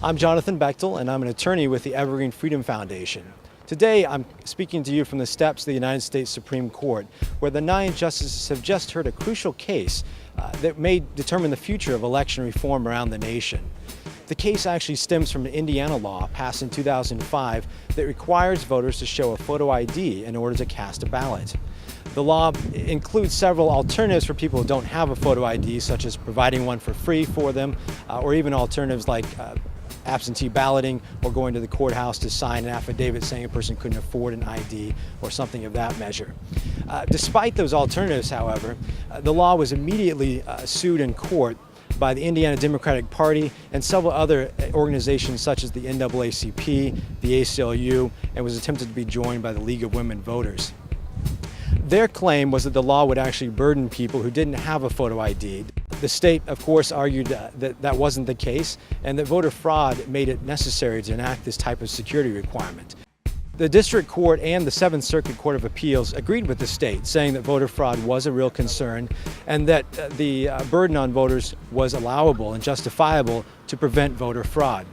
I'm Jonathan Bechtle, and I'm an attorney with the Evergreen Freedom Foundation. Today, I'm speaking to you from the steps of the United States Supreme Court, where the 9 justices have just heard a crucial case that may determine the future of election reform around the nation. The case actually stems from an Indiana law passed in 2005 that requires voters to show a photo ID in order to cast a ballot. The law includes several alternatives for people who don't have a photo ID, such as providing one for free for them, or even alternatives like absentee balloting or going to the courthouse to sign an affidavit saying a person couldn't afford an ID or something of that measure. Despite those alternatives, however, the law was immediately sued in court by the Indiana Democratic Party and several other organizations such as the NAACP, the ACLU, and was attempted to be joined by the League of Women Voters. Their claim was that the law would actually burden people who didn't have a photo ID. The state, of course, argued that that wasn't the case and that voter fraud made it necessary to enact this type of security requirement. The District Court and the Seventh Circuit Court of Appeals agreed with the state, saying that voter fraud was a real concern and that the burden on voters was allowable and justifiable to prevent voter fraud.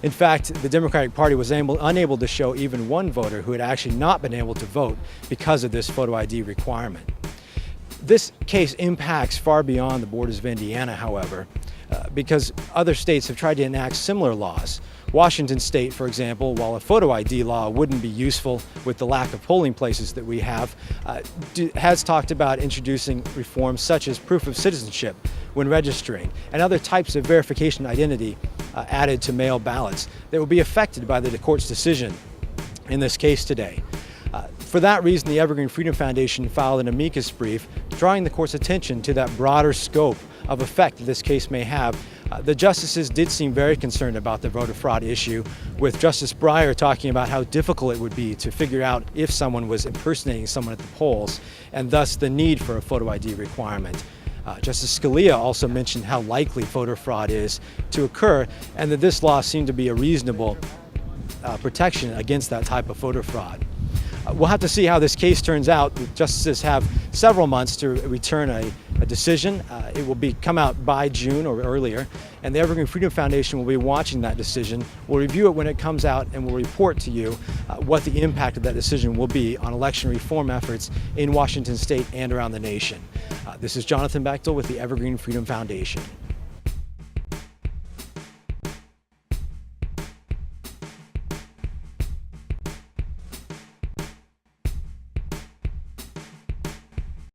In fact, the Democratic Party was unable to show even one voter who had actually not been able to vote because of this photo ID requirement. This case impacts far beyond the borders of Indiana, however, because other states have tried to enact similar laws. Washington State, for example, while a photo ID law wouldn't be useful with the lack of polling places that we have, has talked about introducing reforms such as proof of citizenship when registering and other types of verification identity added to mail ballots that will be affected by the court's decision in this case today. For that reason, the Evergreen Freedom Foundation filed an amicus brief drawing the court's attention to that broader scope of effect that this case may have. The justices did seem very concerned about the voter fraud issue, with Justice Breyer talking about how difficult it would be to figure out if someone was impersonating someone at the polls, and thus the need for a photo ID requirement. Justice Scalia also mentioned how likely voter fraud is to occur, and that this law seemed to be a reasonable protection against that type of voter fraud. We'll have to see how this case turns out. The justices have several months to return a decision. It will come out by June or earlier, and the Evergreen Freedom Foundation will be watching that decision. We'll review it when it comes out, and we'll report to you what the impact of that decision will be on election reform efforts in Washington State and around the nation. This is Jonathan Bechtle with the Evergreen Freedom Foundation.